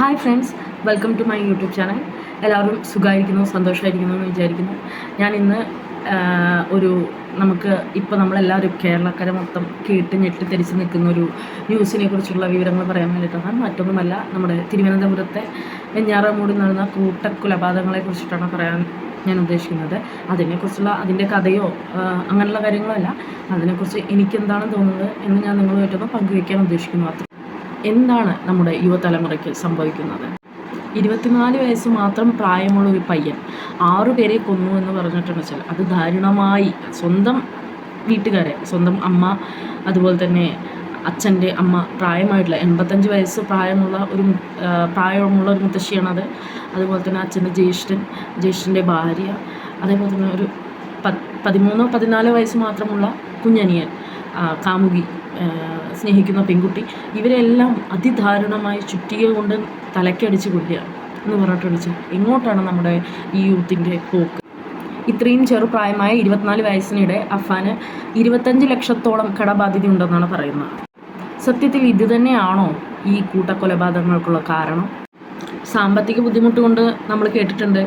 Hi friends, welcome to my YouTube channel. എല്ലാവരും സുഖമായിരിക്കുന്നു, സന്തോഷമായിരിക്കുന്നു എന്ന് വിചാരിക്കുന്നു. ഞാൻ ഇന്ന് നമുക്ക് ഇപ്പോൾ നമ്മളെല്ലാവരും കേരളക്കര മൊത്തം കേട്ട് ഞെട്ടിത്തെരിച്ച് നിൽക്കുന്ന ഒരു ന്യൂസിനെ കുറിച്ചുള്ള വിവരങ്ങൾ പറയാൻ വേണ്ടിയിട്ടാണ്. മറ്റൊന്നുമല്ല, നമ്മുടെ തിരുവനന്തപുരത്തെ വെഞ്ഞാറമൂടിൽ നടന്ന കൂട്ടക്കൊലപാതകങ്ങളെക്കുറിച്ചിട്ടാണ് പറയാൻ ഞാൻ ഉദ്ദേശിക്കുന്നത്. അതിൻ്റെ കഥയോ അങ്ങനെയുള്ള കാര്യങ്ങളോ അല്ല, അതിനെക്കുറിച്ച് എനിക്കെന്താണ് തോന്നുന്നത് എന്ന് ഞാൻ നിങ്ങളുമായിട്ടൊന്ന് പങ്കുവയ്ക്കാൻ ഉദ്ദേശിക്കുന്നു. എന്താണ് നമ്മുടെ യുവതലമുറയ്ക്ക് സംഭവിക്കുന്നത്? 24 വയസ്സ് മാത്രം പ്രായമുള്ള ഒരു പയ്യൻ 6 പേരെ കൊന്നു എന്ന് പറഞ്ഞിട്ടുണ്ടെന്ന് വെച്ചാൽ അത് ദാരുണമായി സ്വന്തം വീട്ടുകാരെ, സ്വന്തം അമ്മ, അതുപോലെ തന്നെ അച്ഛൻ്റെ അമ്മ, പ്രായമായിട്ടുള്ള 85 വയസ്സ് പ്രായമുള്ള ഒരു മുത്തശ്ശിയാണത്. അതുപോലെ തന്നെ അച്ഛൻ്റെ ജ്യേഷ്ഠൻ്റെ ഭാര്യ, അതേപോലെ തന്നെ ഒരു 13-14 വയസ്സ് മാത്രമുള്ള കുഞ്ഞനിയൻ, കാമുകി, സ്നേഹിക്കുന്ന പെൺകുട്ടി, ഇവരെല്ലാം അതിദാരുണമായി ചുറ്റിക കൊണ്ട് തലക്കടിച്ച് കൊല്ലുക എന്ന് പറഞ്ഞിട്ട് എങ്ങോട്ടാണ് നമ്മുടെ ഈ യൂത്തിൻ്റെ പോക്ക്? ഇത്രയും ചെറുപ്രായമായ 24 വയസ്സിനിടെ അഫാന് 25 ലക്ഷത്തോളം കടബാധ്യതയുണ്ടെന്നാണ് പറയുന്നത്. സത്യത്തിൽ ഇത് തന്നെയാണോ ഈ കൂട്ടക്കൊലപാതകങ്ങൾക്കുള്ള കാരണം? സാമ്പത്തിക ബുദ്ധിമുട്ട് കൊണ്ട് നമ്മൾ കേട്ടിട്ടുണ്ട്,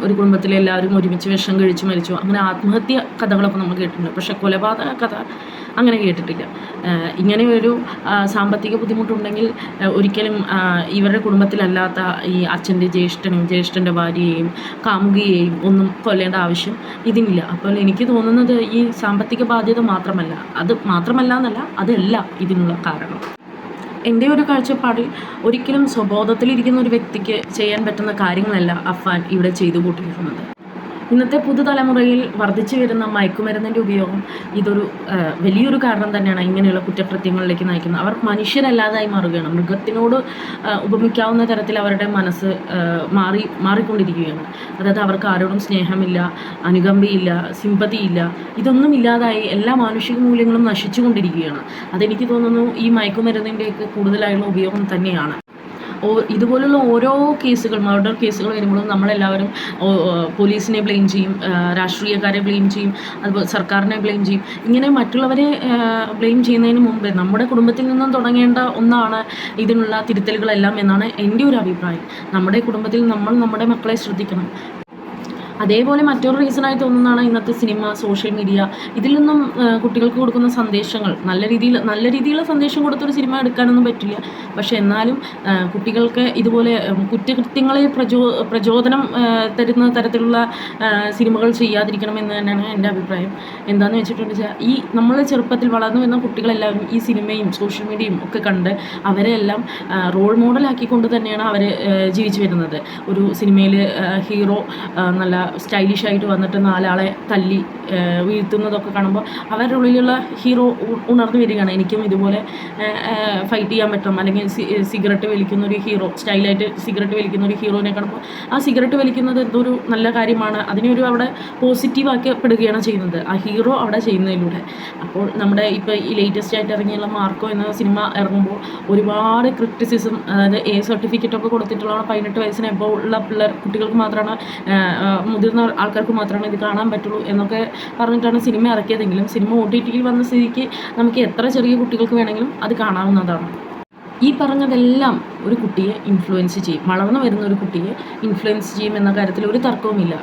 ഒരു കുടുംബത്തിലെ എല്ലാവരും ഒരുമിച്ച് വിഷം കഴിച്ച് മരിച്ചു, അങ്ങനെ ആത്മഹത്യ കഥകളൊക്കെ നമ്മൾ കേട്ടിട്ടുണ്ട്. പക്ഷേ കൊലപാതക കഥ അങ്ങനെ കേട്ടിട്ടില്ല. ഇങ്ങനെയൊരു സാമ്പത്തിക ബുദ്ധിമുട്ടുണ്ടെങ്കിൽ ഒരിക്കലും ഇവരുടെ കുടുംബത്തിലല്ലാത്ത ഈ അച്ഛൻ്റെ ജ്യേഷ്ഠൻ്റെ ഭാര്യയെയും കാമുകിയെയും ഒന്നും കൊല്ലേണ്ട ആവശ്യം ഇതിനില്ല. അപ്പോൾ എനിക്ക് തോന്നുന്നത് ഈ സാമ്പത്തിക ബാധ്യത മാത്രമല്ല അതല്ല ഇതിനുള്ള കാരണം. എൻ്റെ ഒരു കാഴ്ചപ്പാടിൽ ഒരിക്കലും സ്വബോധത്തിലിരിക്കുന്ന ഒരു വ്യക്തിക്ക് ചെയ്യാൻ പറ്റുന്ന കാര്യങ്ങളല്ല അഫാൻ ഇവിടെ ചെയ്തു കൂട്ടിയിരിക്കുന്നത്. ഇന്നത്തെ പുതുതലമുറയിൽ വർദ്ധിച്ചു വരുന്ന മയക്കുമരുന്നിൻ്റെ ഉപയോഗം ഇതൊരു വലിയൊരു കാരണം തന്നെയാണ് ഇങ്ങനെയുള്ള കുറ്റകൃത്യങ്ങളിലേക്ക് നയിക്കുന്നത്. അവർ മനുഷ്യരല്ലാതായി മാറുകയാണ്. മൃഗത്തിനോട് ഉപമിക്കാവുന്ന തരത്തിൽ അവരുടെ മനസ്സ് മാറിക്കൊണ്ടിരിക്കുകയാണ്. അതായത് അവർക്ക് ആരോടും സ്നേഹമില്ല, അനുകമ്പയില്ല, സിമ്പതിയില്ല, ഇതൊന്നും ഇല്ലാതായി എല്ലാ മാനുഷിക മൂല്യങ്ങളും നശിച്ചുകൊണ്ടിരിക്കുകയാണ്. അതെനിക്ക് തോന്നുന്നു ഈ മയക്കുമരുന്നിൻ്റെയൊക്കെ കൂടുതലായുള്ള ഉപയോഗം തന്നെയാണ്. ഇതുപോലുള്ള ഓരോ മർഡർ കേസുകൾ വരുമ്പോഴും നമ്മളെല്ലാവരും പോലീസിനെ ബ്ലെയിം ചെയ്യും, രാഷ്ട്രീയക്കാരെ ബ്ലെയിം ചെയ്യും, അതുപോലെ സർക്കാരിനെ ബ്ലെയിം ചെയ്യും. ഇങ്ങനെ മറ്റുള്ളവരെ ബ്ലെയിം ചെയ്യുന്നതിന് മുമ്പ് നമ്മുടെ കുടുംബത്തിൽ നിന്നും തുടങ്ങേണ്ട ഒന്നാണ് ഇതിനുള്ള തിരുത്തലുകളെല്ലാം എന്നാണ് എൻ്റെ ഒരു അഭിപ്രായം. നമ്മുടെ കുടുംബത്തിൽ നമ്മുടെ മക്കളെ ശ്രദ്ധിക്കണം. അതേപോലെ മറ്റൊരു റീസണായി തോന്നുന്നതാണ് ഇന്നത്തെ സിനിമ, സോഷ്യൽ മീഡിയ. ഇതിൽ നിന്നും കുട്ടികൾക്ക് കൊടുക്കുന്ന സന്ദേശങ്ങൾ നല്ല രീതിയിലുള്ള സന്ദേശം കൊടുത്തൊരു സിനിമ എടുക്കാനൊന്നും പറ്റില്ല. പക്ഷേ എന്നാലും കുട്ടികൾക്ക് ഇതുപോലെ കുറ്റകൃത്യങ്ങളെ പ്രചോദനം തരുന്ന തരത്തിലുള്ള സിനിമകൾ ചെയ്യാതിരിക്കണമെന്ന് തന്നെയാണ് എൻ്റെ അഭിപ്രായം. എന്താണെന്ന് വെച്ചിട്ടുണ്ടെങ്കിൽ ഈ നമ്മൾ ചെറുപ്പത്തിൽ വളർന്നു വരുന്ന കുട്ടികളെല്ലാവരും ഈ സിനിമയും സോഷ്യൽ മീഡിയയും ഒക്കെ കണ്ട് അവരെല്ലാം റോൾ മോഡലാക്കിക്കൊണ്ട് തന്നെയാണ് അവർ ജീവിച്ചു വരുന്നത്. ഒരു സിനിമയിൽ ഹീറോ നല്ല സ്റ്റൈലിഷായിട്ട് വന്നിട്ട് 4 ആളെ തല്ലി വീഴ്ത്തുന്നതൊക്കെ കാണുമ്പോൾ അവരുടെ ഉള്ളിലുള്ള ഹീറോ ഉണർന്നു വരികയാണ്. എനിക്കും ഇതുപോലെ ഫൈറ്റ് ചെയ്യാൻ പറ്റും. അല്ലെങ്കിൽ സിഗരറ്റ് വലിക്കുന്ന ഒരു ഹീറോ, സ്റ്റൈലായിട്ട് സിഗരറ്റ് വലിക്കുന്ന ഒരു ഹീറോനെ കാണുമ്പോൾ ആ സിഗരറ്റ് വലിക്കുന്നത് എന്തൊരു നല്ല കാര്യമാണ്, അതിനൊരു അവിടെ പോസിറ്റീവാക്കപ്പെടുകയാണ് ചെയ്യുന്നത് ആ ഹീറോ അവിടെ ചെയ്യുന്നതിലൂടെ. അപ്പോൾ നമ്മുടെ ഇപ്പോൾ ഈ ലേറ്റസ്റ്റ് ആയിട്ട് ഇറങ്ങിയുള്ള മാർക്കോ എന്ന സിനിമ ഇറങ്ങുമ്പോൾ ഒരുപാട് ക്രിറ്റിസിസം, അതായത് സർട്ടിഫിക്കറ്റൊക്കെ കൊടുത്തിട്ടുള്ള 18 വയസ്സിന് എബോവ് ഉള്ള കുട്ടികൾക്ക് മാത്രമാണ്, മുതിർന്ന ആൾക്കാർക്ക് മാത്രമാണ് ഇത് കാണാൻ പറ്റുള്ളൂ എന്നൊക്കെ പറഞ്ഞിട്ടാണ് സിനിമ ഇറക്കിയതെങ്കിലും സിനിമ OTTയിൽ വന്ന സ്ഥിതിക്ക് നമുക്ക് എത്ര ചെറിയ കുട്ടികൾക്ക് വേണമെങ്കിലും അത് കാണാവുന്നതാണ്. ഈ പറഞ്ഞതെല്ലാം ഒരു കുട്ടിയെ ഇൻഫ്ലുവൻസ് ചെയ്യും, വളർന്നു വരുന്ന ഒരു കുട്ടിയെ ഇൻഫ്ലുവൻസ് ചെയ്യും എന്ന കാര്യത്തിൽ ഒരു തർക്കവുമില്ല.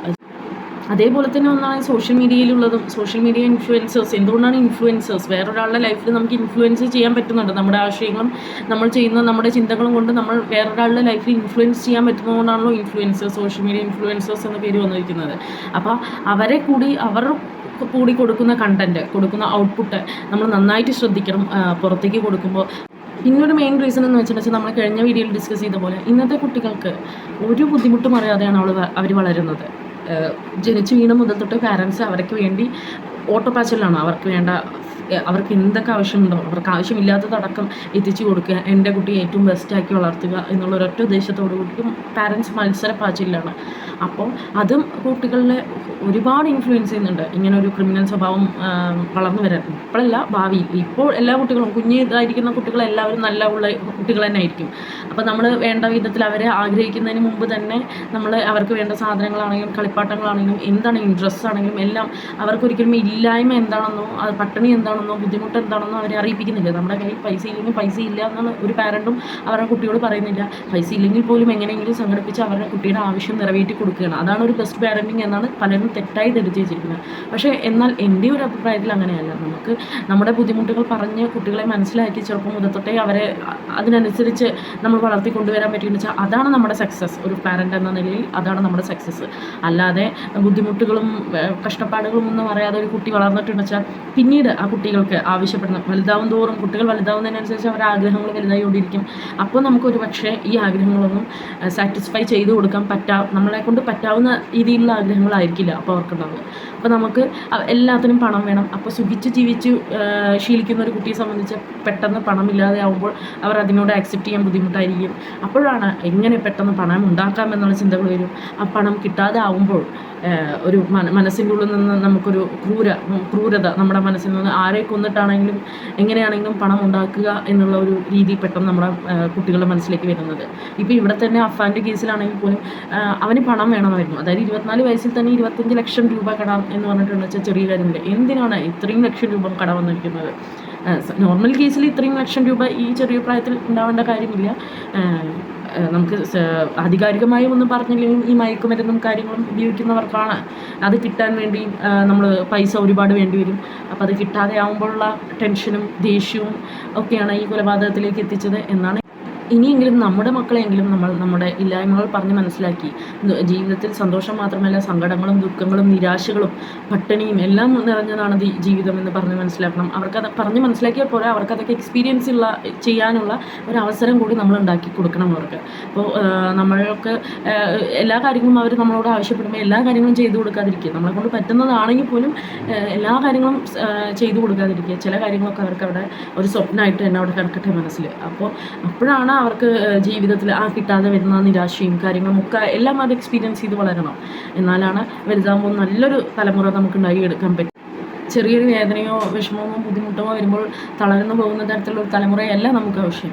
അതേപോലെ തന്നെ ഒന്നാണ് സോഷ്യൽ മീഡിയയിലുള്ളതും. സോഷ്യൽ മീഡിയ ഇൻഫ്ലുവൻസേഴ്സ്, എന്തുകൊണ്ടാണ് ഇൻഫ്ലുവൻസേഴ്സ് വേറൊരാളുടെ ലൈഫിൽ നമുക്ക് ഇൻഫ്ലുവൻസ് ചെയ്യാൻ പറ്റുന്നുണ്ട്. നമ്മുടെ ആശയങ്ങളും നമ്മുടെ ചിന്തകളും കൊണ്ട് നമ്മൾ വേറൊരാളുടെ ലൈഫിൽ ഇൻഫ്ലുവൻസ് ചെയ്യാൻ പറ്റുന്നതുകൊണ്ടാണല്ലോ ഇൻഫ്ലുവൻസേഴ്സ്, സോഷ്യൽ മീഡിയ ഇൻഫ്ലുവൻസേഴ്സ് എന്ന പേര് വന്നിരിക്കുന്നത്. അപ്പോൾ അവർ കൂടി കൊടുക്കുന്ന കണ്ടൻറ്റ്, കൊടുക്കുന്ന ഔട്ട്പുട്ട് നമ്മൾ നന്നായിട്ട് ശ്രദ്ധിക്കണം പുറത്തേക്ക് കൊടുക്കുമ്പോൾ. പിന്നൊരു മെയിൻ റീസൺ എന്ന് വെച്ചിട്ടുണ്ടെങ്കിൽ നമ്മൾ കഴിഞ്ഞ വീഡിയോയിൽ ഡിസ്കസ് ചെയ്ത പോലെ ഇന്നത്തെ കുട്ടികൾക്ക് ഒരു ബുദ്ധിമുട്ടും അറിയാതെയാണ് അവർ വളരുന്നത്. ജനിച്ചു വീണ മുതൽ തൊട്ട് പാരൻസ് അവർക്ക് വേണ്ടി ഓട്ടപ്പാച്ചിലാണ്. അവർക്ക് എന്തൊക്കെ ആവശ്യമുണ്ടോ അവർക്ക് ആവശ്യമില്ലാത്തതടക്കം എത്തിച്ചു കൊടുക്കുക, എൻ്റെ കുട്ടിയെ ഏറ്റവും ബെസ്റ്റാക്കി വളർത്തുക എന്നുള്ള ഒരൊറ്റ ഉദ്ദേശത്തോടു കൂടി പാരൻസ് മത്സരപ്പാച്ചിലാണ്. അപ്പോൾ അതും കുട്ടികളെ ഒരുപാട് ഇൻഫ്ലുവൻസ് ചെയ്യുന്നുണ്ട്. ഇങ്ങനെ ഒരു ക്രിമിനൽ സ്വഭാവം വളർന്നു വരാൻ. ഇപ്പോഴല്ല, ഭാവിയിൽ. ഇപ്പോൾ എല്ലാ കുട്ടികളും ഇതായിരിക്കുന്ന കുട്ടികളെല്ലാവരും നല്ല കുട്ടികൾ തന്നെ ആയിരിക്കും. അപ്പോൾ നമ്മൾ വേണ്ട വിധത്തിൽ അവരെ ആഗ്രഹിക്കുന്നതിന് മുമ്പ് തന്നെ നമ്മൾ അവർക്ക് വേണ്ട സാധനങ്ങളാണെങ്കിലും കളിപ്പാട്ടങ്ങളാണെങ്കിലും എന്താണെങ്കിലും ഡ്രസ്സാണെങ്കിലും എല്ലാം അവർക്കൊരിക്കലും ഇല്ലായ്മ എന്താണെന്നോ പട്ടിണി എന്താണെന്നോ എന്താണെന്നോ ബുദ്ധിമുട്ട് എന്താണെന്നോ അവരെ അറിയിപ്പിക്കുന്നില്ല. നമ്മുടെ കയ്യിൽ പൈസ ഇല്ലെങ്കിൽ പൈസ ഇല്ല എന്നാണ് ഒരു പാരൻറ്റും അവരുടെ കുട്ടിയോട് പറയുന്നില്ല. പൈസ ഇല്ലെങ്കിൽ പോലും എങ്ങനെയെങ്കിലും സംഘടിപ്പിച്ച് അവരുടെ കുട്ടിയുടെ ആവശ്യം നിറവേറ്റി കൊടുക്കുകയാണ്. അതാണ് ഒരു ബെസ്റ്റ് പാരൻറ്റിങ് എന്നാണ് പലരും തെറ്റായി ധരിച്ച് വെച്ചിരിക്കുന്നത്. പക്ഷേ എന്നാൽ എൻ്റെ ഒരു അഭിപ്രായത്തിൽ അങ്ങനെയല്ല. നമുക്ക് നമ്മുടെ ബുദ്ധിമുട്ടുകൾ പറഞ്ഞ് കുട്ടികളെ മനസ്സിലാക്കി ചെറുപ്പം മുതൽ തൊട്ടേ അവരെ അതിനനുസരിച്ച് നമ്മൾ വളർത്തി കൊണ്ടുവരാൻ പറ്റുമെന്ന് വെച്ചാൽ അതാണ് നമ്മുടെ സക്സസ്. ഒരു പാരൻ്റ് എന്ന നിലയിൽ അതാണ് നമ്മുടെ സക്സസ്. അല്ലാതെ ബുദ്ധിമുട്ടുകളും കഷ്ടപ്പാടുകളും ഒന്നും അറിയാതെ ഒരു കുട്ടി വളർന്നിട്ടുണ്ടെന്ന് വെച്ചാൽ പിന്നീട് ആ കുട്ടികൾക്ക് ആവശ്യപ്പെടുന്ന വലുതാവും തോറും കുട്ടികൾ വലുതാവുന്നതിനനുസരിച്ച് അവരുടെ ആഗ്രഹങ്ങൾ വലുതായിക്കൊണ്ടിരിക്കും. അപ്പോൾ നമുക്കൊരു പക്ഷേ ഈ ആഗ്രഹങ്ങളൊന്നും സാറ്റിസ്ഫൈ ചെയ്തു കൊടുക്കാൻ നമ്മളെ കൊണ്ട് പറ്റാവുന്ന രീതിയിലുള്ള ആഗ്രഹങ്ങളായിരിക്കില്ല അപ്പോൾ അവർക്കുണ്ടാവുക. അപ്പോൾ നമുക്ക് എല്ലാത്തിനും പണം വേണം. അപ്പോൾ സുഖിച്ച് ജീവിച്ച് ശീലിക്കുന്ന ഒരു കുട്ടിയെ സംബന്ധിച്ച് പെട്ടെന്ന് പണമില്ലാതെ ആവുമ്പോൾ അവർ അതിനോട് ആക്സെപ്റ്റ് ചെയ്യാൻ ബുദ്ധിമുട്ടായിരിക്കും. അപ്പോഴാണ് എങ്ങനെ പെട്ടെന്ന് പണം ഉണ്ടാക്കാം എന്നുള്ള ചിന്തകൾ വരും. ആ പണം കിട്ടാതെ ആവുമ്പോൾ ഒരു മനസ്സിൻ്റെ ഉള്ളിൽ നിന്ന് നമുക്കൊരു ക്രൂരത നമ്മുടെ മനസ്സിൽ നിന്ന് ആരെ കൊന്നിട്ടാണെങ്കിലും എങ്ങനെയാണെങ്കിലും പണം ഉണ്ടാക്കുക എന്നുള്ള ഒരു രീതി പെട്ടെന്ന് നമ്മുടെ കുട്ടികളുടെ മനസ്സിലേക്ക് വരുന്നത്. ഇപ്പോൾ ഇവിടെ തന്നെ അഫാൻ്റെ കേസിലാണെങ്കിൽ പോലും അവന് പണം വേണമായിരുന്നു. അതായത് 24 വയസ്സിൽ തന്നെ 25 ലക്ഷം രൂപ കടം എന്ന് പറഞ്ഞിട്ടുണ്ടെന്ന് വെച്ചാൽ ചെറിയ കാര്യമില്ല. എന്തിനാണ് ഇത്രയും ലക്ഷം രൂപ കടം വന്നിരിക്കുന്നത്? നോർമൽ കേസിൽ ഇത്രയും ലക്ഷം രൂപ ഈ ചെറിയ പ്രായത്തിൽ ഉണ്ടാവേണ്ട കാര്യമില്ല. നമുക്ക് ആധികാരികമായി ഒന്നും പറഞ്ഞില്ലെങ്കിലും ഈ മയക്കുമരുന്നും കാര്യങ്ങളും ഉപയോഗിക്കുന്നവർക്കാണ് അത് കിട്ടാൻ വേണ്ടി നമ്മൾ പൈസ ഒരുപാട് വേണ്ടി വരും. അപ്പോൾ അത് കിട്ടാതെ ആകുമ്പോഴുള്ള ടെൻഷനും ദേഷ്യവും ഒക്കെയാണ് ഈ കൊലപാതകത്തിലേക്ക് എത്തിച്ചത് എന്നാണ്. ഇനിയെങ്കിലും നമ്മുടെ മക്കളെങ്കിലും നമ്മൾ നമ്മുടെ ഇല്ലായ്മകൾ പറഞ്ഞ് മനസ്സിലാക്കി ജീവിതത്തിൽ സന്തോഷം മാത്രമല്ല സങ്കടങ്ങളും ദുഃഖങ്ങളും നിരാശകളും പട്ടിണിയും എല്ലാം നിറഞ്ഞതാണ് ജീവിതം എന്ന് പറഞ്ഞ് മനസ്സിലാക്കണം. അവർക്കത് പറഞ്ഞ് മനസ്സിലാക്കിയാൽ പോലെ അവർക്കതൊക്കെ എക്സ്പീരിയൻസ് ചെയ്യാനുള്ള ഒരു അവസരം കൂടി നമ്മൾ ഉണ്ടാക്കി കൊടുക്കണം അവർക്ക്. അപ്പോൾ നമ്മൾക്ക് എല്ലാ കാര്യങ്ങളും അവർ നമ്മളോട് ആവശ്യപ്പെടുമ്പോൾ എല്ലാ കാര്യങ്ങളും ചെയ്തു കൊടുക്കാതിരിക്കുക. നമ്മളെ കൊണ്ട് പറ്റുന്നതാണെങ്കിൽ പോലും എല്ലാ കാര്യങ്ങളും ചെയ്തു കൊടുക്കാതിരിക്കുക. ചില കാര്യങ്ങളൊക്കെ അവർക്ക് അവിടെ ഒരു സ്വപ്നമായിട്ട് തന്നെ അവിടെ കിടക്കട്ടെ മനസ്സിൽ. അപ്പോഴാണ് അവർക്ക് ജീവിതത്തിൽ കിട്ടാതെ വരുന്ന നിരാശയും കാര്യങ്ങളും ഒക്കെ എല്ലാം അത് എക്സ്പീരിയൻസ് ചെയ്ത് വളരണം. എന്നാലാണ് വലുതാകുമ്പോൾ നല്ലൊരു തലമുറ നമുക്ക് ഉണ്ടാക്കിയെടുക്കാൻ പറ്റും. ചെറിയൊരു വേദനയോ വിഷമമോ ബുദ്ധിമുട്ടോ വരുമ്പോൾ തളർന്നു പോകുന്ന തരത്തിലുള്ള ഒരു തലമുറയല്ല നമുക്ക് ആവശ്യം.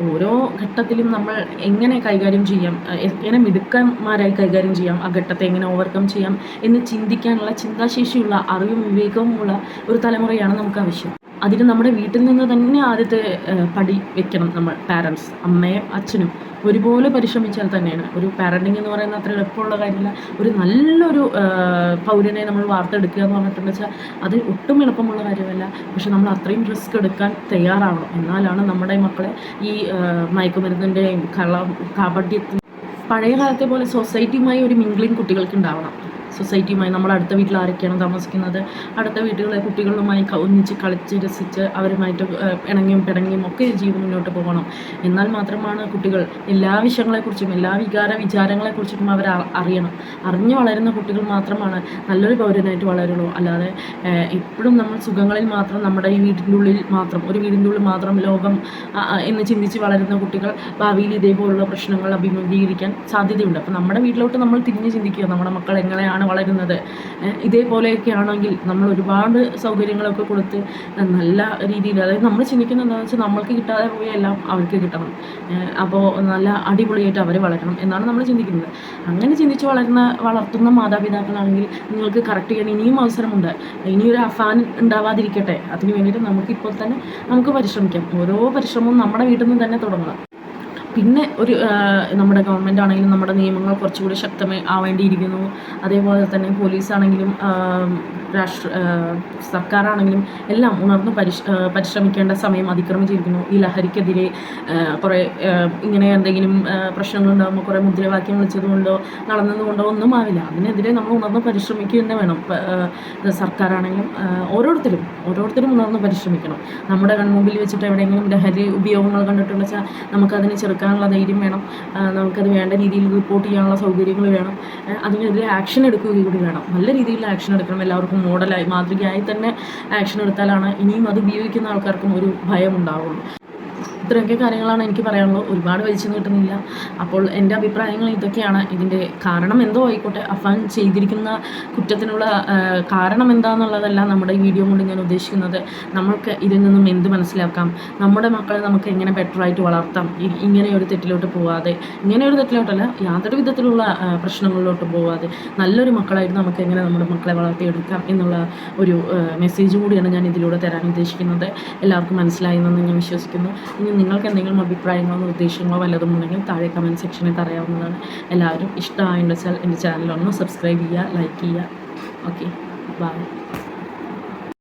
ഓരോ ഘട്ടത്തിലും നമ്മൾ എങ്ങനെ കൈകാര്യം ചെയ്യാം, എങ്ങനെ മിടുക്കന്മാരായി കൈകാര്യം ചെയ്യാം, ആ ഘട്ടത്തെ എങ്ങനെ ഓവർകം ചെയ്യാം എന്ന് ചിന്തിക്കാനുള്ള ചിന്താശേഷിയുള്ള അറിവും വിവേകവും ഉള്ള ഒരു തലമുറയാണ് നമുക്ക് ആവശ്യം. അതിന് നമ്മുടെ വീട്ടിൽ നിന്ന് തന്നെ ആദ്യത്തെ പടി വെക്കണം. നമ്മൾ പാരൻസ്, അമ്മയും അച്ഛനും ഒരുപോലെ പരിശ്രമിച്ചാൽ തന്നെയാണ് ഒരു പാരൻറ്റിങ് എന്ന് പറയുന്നത് അത്ര എളുപ്പമുള്ള കാര്യമില്ല. ഒരു നല്ലൊരു പൗരനെ നമ്മൾ വാർത്തെടുക്കുക എന്ന് പറഞ്ഞിട്ടുണ്ടെന്ന് വെച്ചാൽ അത് ഒട്ടും എളുപ്പമുള്ള കാര്യമല്ല. പക്ഷെ നമ്മൾ അത്രയും റിസ്ക് എടുക്കാൻ തയ്യാറാവണം. എന്നാലാണ് നമ്മുടെ മക്കളെ ഈ മയക്കുമരുന്നിൻ്റെയും കാപട്യത്തിനും പഴയ കാലത്തെ പോലെ സൊസൈറ്റിയുമായി ഒരു മിംഗ്ലിങ് കുട്ടികൾക്ക് ഉണ്ടാവണം. സൊസൈറ്റിയുമായി നമ്മൾ അടുത്ത വീട്ടിൽ ആരൊക്കെയാണ് താമസിക്കുന്നത്, അടുത്ത വീടുകളിലെ കുട്ടികളുമായി ഒന്നിച്ച് കളിച്ച് രസിച്ച് അവരുമായിട്ട് ഇണങ്ങിയും പിണങ്ങിയും ഒക്കെ ജീവിതം മുന്നോട്ട് പോകണം. എന്നാൽ മാത്രമാണ് കുട്ടികൾ എല്ലാ വിഷയങ്ങളെക്കുറിച്ചും എല്ലാ വിചാരങ്ങളെക്കുറിച്ചും അവർ അറിഞ്ഞു വളരുന്ന കുട്ടികൾ മാത്രമാണ് നല്ലൊരു പൗരനായിട്ട് വളരുള്ളൂ. അല്ലാതെ എപ്പോഴും നമ്മൾ സുഖങ്ങളിൽ മാത്രം നമ്മുടെ ഈ വീടിൻ്റെ ഉള്ളിൽ മാത്രം ഒരു വീടിൻ്റെ ഉള്ളിൽ മാത്രം ലോകം എന്ന് ചിന്തിച്ച് വളരുന്ന കുട്ടികൾ ഭാവിയിൽ ഇതേപോലുള്ള പ്രശ്നങ്ങൾ അഭിമുഖീകരിക്കാൻ സാധ്യതയുണ്ട്. അപ്പോൾ നമ്മുടെ വീട്ടിലോട്ട് നമ്മൾ തിരിഞ്ഞ് ചിന്തിക്കുക, നമ്മുടെ മക്കൾ എങ്ങനെയാണ് വളരുന്നത്. ഇതേപോലെയൊക്കെ ആണെങ്കിൽ നമ്മൾ ഒരുപാട് സൗകര്യങ്ങളൊക്കെ കൊടുത്ത് നല്ല രീതിയിൽ, അതായത് നമ്മൾ ചിന്തിക്കുന്നത് എന്താണെന്ന് വെച്ചാൽ നമ്മൾക്ക് കിട്ടാതെ പോയെല്ലാം അവർക്ക് കിട്ടണം, അപ്പോൾ നല്ല അടിപൊളിയായിട്ട് അവർ വളരണം എന്നാണ് നമ്മൾ ചിന്തിക്കുന്നത്. അങ്ങനെ ചിന്തിച്ച് വളർത്തുന്ന മാതാപിതാക്കളാണെങ്കിൽ നിങ്ങൾക്ക് കറക്റ്റ് ചെയ്യാൻ ഇനിയും അവസരമുണ്ട്. ഇനിയൊരു അഫാൻ ഉണ്ടാവാതിരിക്കട്ടെ. അതിന് വേണ്ടിയിട്ട് നമുക്കിപ്പോൾ തന്നെ നമുക്ക് പരിശ്രമിക്കാം. ഓരോ പരിശ്രമവും നമ്മുടെ വീട്ടിൽ നിന്ന് തന്നെ തുടങ്ങണം. പിന്നെ നമ്മുടെ ഗവൺമെൻറ് ആണെങ്കിലും നമ്മുടെ നിയമങ്ങൾ കുറച്ചുകൂടി ആവേണ്ടിയിരിക്കുന്നു. അതേപോലെ തന്നെ പോലീസാണെങ്കിലും സർക്കാരാണെങ്കിലും എല്ലാം ഉണർന്ന് പരിശ്രമിക്കേണ്ട സമയം അതിക്രമിച്ചിരിക്കുന്നു. ഈ ലഹരിക്കെതിരെ കുറേ ഇങ്ങനെ എന്തെങ്കിലും പ്രശ്നങ്ങളുണ്ടാകുമ്പോൾ കുറേ മുദ്രാവാക്യം വിളിച്ചതുകൊണ്ടോ നടന്നതുകൊണ്ടോ ഒന്നും ആവില്ല. അതിനെതിരെ നമ്മൾ ഉണർന്ന് പരിശ്രമിക്കുക തന്നെ വേണം. സർക്കാരാണെങ്കിലും ഓരോരുത്തരും ഉണർന്ന് പരിശ്രമിക്കണം. നമ്മുടെ കൺമുമ്പിൽ വെച്ചിട്ട് എവിടെയെങ്കിലും ലഹരി ഉപയോഗങ്ങൾ കണ്ടിട്ടുണ്ടെന്ന് വെച്ചാൽ നമുക്കതിനെ ചെറുക്കാനുള്ള ധൈര്യം വേണം. നമുക്കത് വേണ്ട രീതിയിൽ റിപ്പോർട്ട് ചെയ്യാനുള്ള സൗകര്യങ്ങൾ വേണം. അതിനെതിരെ ആക്ഷൻ എടുക്കുക കൂടി വേണം. നല്ല രീതിയിൽ ആക്ഷൻ എടുക്കണം. എല്ലാവർക്കും മോഡലായി മാതൃകയായി തന്നെ ആക്ഷൻ എടുത്താലാണ് ഇനിയും അത് ഉപയോഗിക്കുന്ന ആൾക്കാർക്കും ഒരു ഭയം ഉണ്ടാവുള്ളൂ. ഇത്രയൊക്കെ കാര്യങ്ങളാണ് എനിക്ക് പറയാനുള്ളത്. ഒരുപാട് വലിച്ചു നീട്ടുന്നില്ല. അപ്പോൾ എൻ്റെ അഭിപ്രായങ്ങൾ ഇതൊക്കെയാണ്. ഇതിൻ്റെ കാരണം എന്തോ ആയിക്കോട്ടെ, അഫാൻ ചെയ്തിരിക്കുന്ന കുറ്റത്തിനുള്ള കാരണം എന്താണെന്നുള്ളതല്ല നമ്മുടെ ഈ വീഡിയോ കൊണ്ട് ഞാൻ ഉദ്ദേശിക്കുന്നത്. നമ്മൾക്ക് ഇതിൽ നിന്നും എന്ത് മനസ്സിലാക്കാം, നമ്മുടെ മക്കളെ നമുക്ക് എങ്ങനെ ബെറ്ററായിട്ട് വളർത്താം, ഇങ്ങനെയൊരു തെറ്റിലോട്ട് പോവാതെ, ഇങ്ങനെയൊരു തെറ്റിലോട്ടല്ല, യാതൊരു വിധത്തിലുള്ള പ്രശ്നങ്ങളിലോട്ട് പോവാതെ നല്ലൊരു മക്കളായിട്ട് നമുക്ക് എങ്ങനെ നമ്മുടെ മക്കളെ വളർത്തിയെടുക്കാം എന്നുള്ള ഒരു മെസ്സേജ് കൂടിയാണ് ഞാൻ ഇതിലൂടെ തരാൻ ഉദ്ദേശിക്കുന്നത്. എല്ലാവർക്കും മനസ്സിലായെന്ന് ഞാൻ വിശ്വസിക്കുന്നു. ഇനി നിങ്ങൾക്ക് എന്തെങ്കിലും അഭിപ്രായങ്ങളോ നിർദ്ദേശങ്ങളോ വല്ലതും ഉണ്ടെങ്കിൽ താഴെ കമൻറ്റ് സെക്ഷനിൽ പറയാവുന്നതാണ്. എല്ലാവരും ഇഷ്ടമായെന്ന് വെച്ചാൽ എൻ്റെ ചാനൽ ഒന്ന് സബ്സ്ക്രൈബ് ചെയ്യുക, ലൈക്ക് ചെയ്യുക. Okay, by.